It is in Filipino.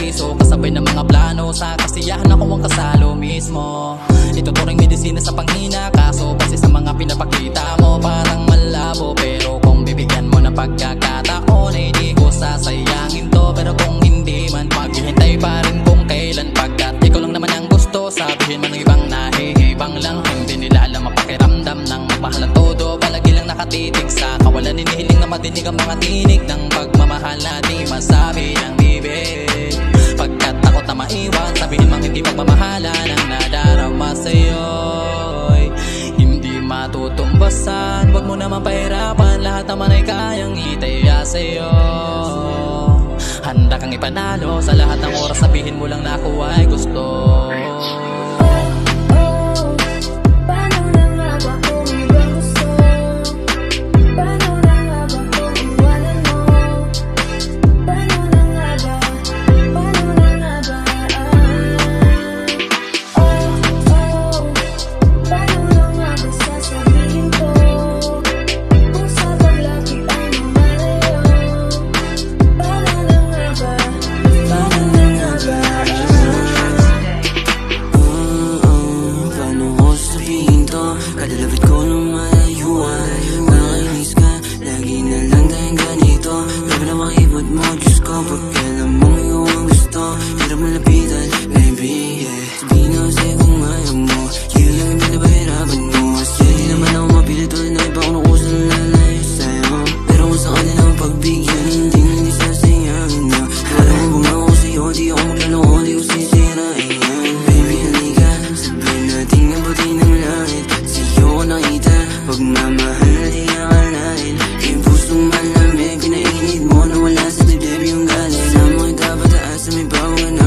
paraiso, kasabay ng mga plano. Sa kasiyahan ako ang kasalo mismo. Ituturing medisina sa panghina, kaso base sa mga pinapakita mo parang malabo. Pero kung bibigyan mo ng pagkakataon, eh di ko sasayangin to. Pero kung hindi man, maghihintay pa rin kung kailan. Pagkat ikaw lang naman ang gusto, sabihin man ng ibang nahihibang lang. Hindi nila alam ang pakiramdam ng magmahal na todo. Palagi lang nakatitig sa kawalan, hinihiling na madinig ang mga tinig ng pagmamahal na di masabi ng bibig. Pagkat takot na maiwan, sabihin mang hindi pagmamahalan ang nadarama sa'yo'y hindi matutumbasan. Huwag mo naman pahirapan, lahat naman ay kayang itaya sa'yo. Handa kang ipanalo sa lahat ng oras, sabihin mo lang na ako ay gusto. Kadalapit ko nung malayuan, nakainis ka, lagi na lang tayong ganito. Grabe na makibot mo, Diyos ko, pagkailan mong ikaw ang gusto. Hirap malapitan, baby, yeah. Sabihin ako sa'yo kung ayaw mo, yun lang yung pinapahirapan mo. Kasi di naman ako mapilit ulit na iba kung nakusa na lalayo sa'yo. Pero kung sa kanya lang pagbigyan, hindi sasayangin na. Wala mo bang ako sa'yo, di ako maglaloko, di ko sisirain yan. Baby, halika, sabihin natin ang buti ng langit. Nakita, pagmamahal na di akalain. Yung pusong malamig, pinainit mo na wala sa dibdib yung galit. Sama kita pataas sa may bago ka na.